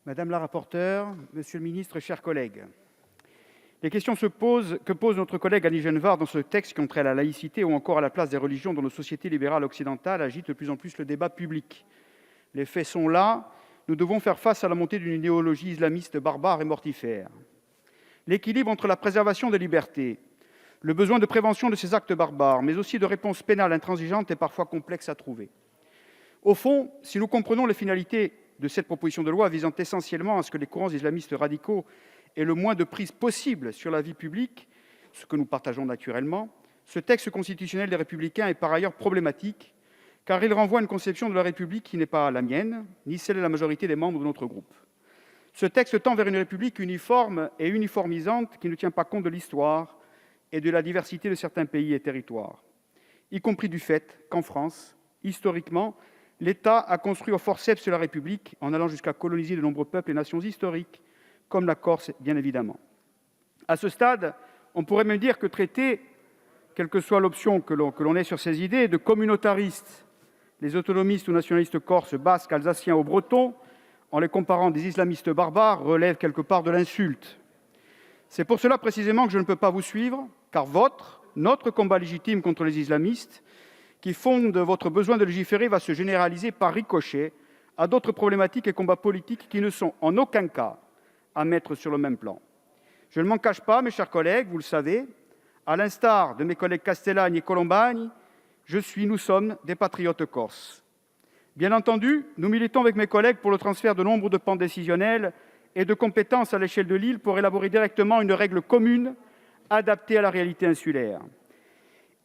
Madame la rapporteure, monsieur le ministre, chers collègues, les questions que pose notre collègue Annie Genevard dans ce texte qui ont trait à la laïcité ou encore à la place des religions dans nos sociétés libérales occidentales agitent de plus en plus le débat public. Les faits sont là, nous devons faire face à la montée d'une idéologie islamiste barbare et mortifère. L'équilibre entre la préservation des libertés, le besoin de prévention de ces actes barbares, mais aussi de réponses pénales intransigeantes est parfois complexe à trouver. Au fond, si nous comprenons les finalités de cette proposition de loi visant essentiellement à ce que les courants islamistes radicaux aient le moins de prise possible sur la vie publique, ce que nous partageons naturellement, ce texte constitutionnel des Républicains est par ailleurs problématique, car il renvoie à une conception de la République qui n'est pas la mienne, ni celle de la majorité des membres de notre groupe. Ce texte tend vers une République uniforme et uniformisante qui ne tient pas compte de l'histoire et de la diversité de certains pays et territoires, y compris du fait qu'en France, historiquement, l'État a construit au forceps la République en allant jusqu'à coloniser de nombreux peuples et nations historiques, comme la Corse, bien évidemment. À ce stade, on pourrait même dire que traiter, quelle que soit l'option que l'on ait sur ces idées, de communautaristes, les autonomistes ou nationalistes corses, basques, alsaciens ou bretons, en les comparant des islamistes barbares, relève quelque part de l'insulte. C'est pour cela précisément que je ne peux pas vous suivre, car notre combat légitime contre les islamistes, qui fonde votre besoin de légiférer, va se généraliser par ricochet à d'autres problématiques et combats politiques qui ne sont en aucun cas à mettre sur le même plan. Je ne m'en cache pas, mes chers collègues, vous le savez, à l'instar de mes collègues Castellane et Colombani, nous sommes des patriotes corses. Bien entendu, nous militons avec mes collègues pour le transfert de nombre de pans décisionnels et de compétences à l'échelle de l'île pour élaborer directement une règle commune adaptée à la réalité insulaire.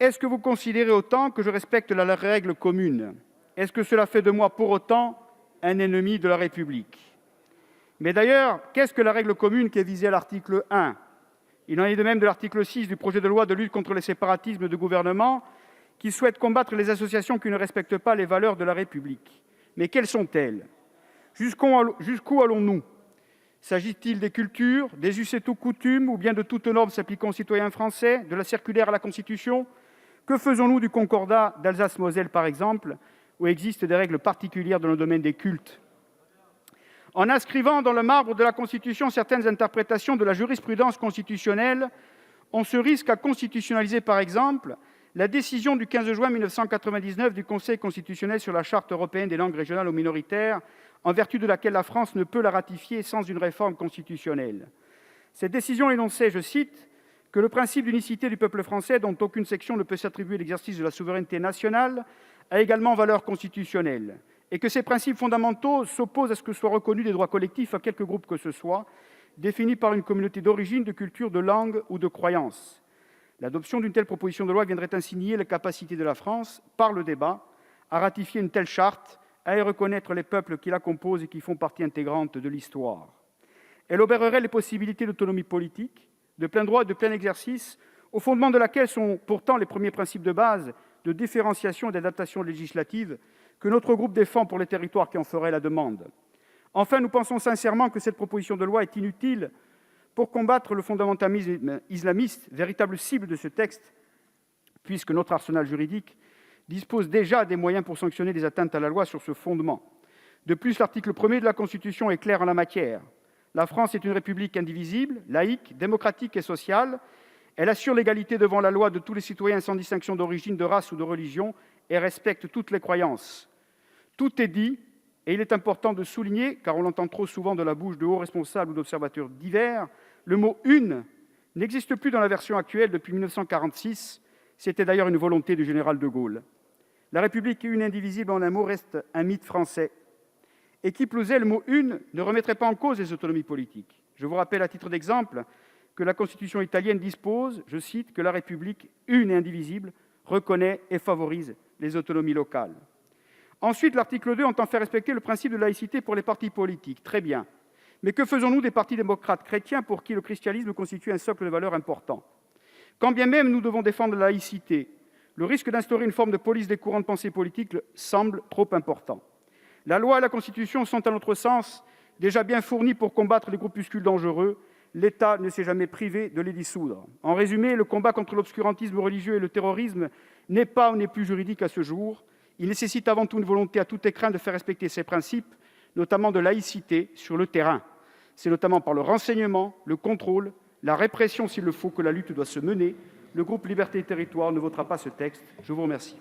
Est-ce que vous considérez autant que je respecte la règle commune ? Est-ce que cela fait de moi pour autant un ennemi de la République ? Mais d'ailleurs, qu'est-ce que la règle commune qui est visée à l'article 1 ? Il en est de même de l'article 6 du projet de loi de lutte contre les séparatismes de gouvernement qui souhaite combattre les associations qui ne respectent pas les valeurs de la République. Mais quelles sont-elles ? Jusqu'où allons-nous ? S'agit-il des cultures, des us et coutumes, ou bien de toutes normes s'appliquant aux citoyens français, de la circulaire à la Constitution ? Que faisons-nous du concordat d'Alsace-Moselle, par exemple, où existent des règles particulières dans le domaine des cultes ? En inscrivant dans le marbre de la Constitution certaines interprétations de la jurisprudence constitutionnelle, on se risque à constitutionnaliser, par exemple, la décision du 15 juin 1999 du Conseil constitutionnel sur la Charte européenne des langues régionales ou minoritaires, en vertu de laquelle la France ne peut la ratifier sans une réforme constitutionnelle. Cette décision énonçait, je cite, que le principe d'unicité du peuple français, dont aucune section ne peut s'attribuer l'exercice de la souveraineté nationale, a également valeur constitutionnelle, et que ces principes fondamentaux s'opposent à ce que soient reconnus des droits collectifs à quelque groupe que ce soit, définis par une communauté d'origine, de culture, de langue ou de croyance. L'adoption d'une telle proposition de loi viendrait ainsi nier la capacité de la France, par le débat, à ratifier une telle charte, à y reconnaître les peuples qui la composent et qui font partie intégrante de l'histoire. Elle obérerait les possibilités d'autonomie politique, de plein droit et de plein exercice, au fondement de laquelle sont pourtant les premiers principes de base de différenciation et d'adaptation législative que notre groupe défend pour les territoires qui en feraient la demande. Enfin, nous pensons sincèrement que cette proposition de loi est inutile pour combattre le fondamentalisme islamiste, véritable cible de ce texte, puisque notre arsenal juridique dispose déjà des moyens pour sanctionner des atteintes à la loi sur ce fondement. De plus, l'article 1er de la Constitution est clair en la matière. La France est une république indivisible, laïque, démocratique et sociale. Elle assure l'égalité devant la loi de tous les citoyens sans distinction d'origine, de race ou de religion et respecte toutes les croyances. Tout est dit, et il est important de souligner, car on l'entend trop souvent de la bouche de hauts responsables ou d'observateurs divers, le mot « une » n'existe plus dans la version actuelle depuis 1946. C'était d'ailleurs une volonté du général de Gaulle. La République une et indivisible, en un mot, reste un mythe français. Et qui plus est, le mot « une » ne remettrait pas en cause les autonomies politiques. Je vous rappelle à titre d'exemple que la Constitution italienne dispose, je cite, que la République une et indivisible reconnaît et favorise les autonomies locales. Ensuite, l'article 2 entend faire respecter le principe de laïcité pour les partis politiques. Très bien. Mais que faisons-nous des partis démocrates chrétiens pour qui le christianisme constitue un socle de valeurs important ? Quand bien même nous devons défendre la laïcité, le risque d'instaurer une forme de police des courants de pensée politique semble trop important. La loi et la Constitution sont, à notre sens, déjà bien fournies pour combattre les groupuscules dangereux. L'État ne s'est jamais privé de les dissoudre. En résumé, le combat contre l'obscurantisme religieux et le terrorisme n'est pas ou n'est plus juridique à ce jour. Il nécessite avant tout une volonté à tout écrin de faire respecter ces principes, notamment de laïcité, sur le terrain. C'est notamment par le renseignement, le contrôle, la répression s'il le faut, que la lutte doit se mener. Le groupe Libertés et Territoires ne votera pas ce texte. Je vous remercie.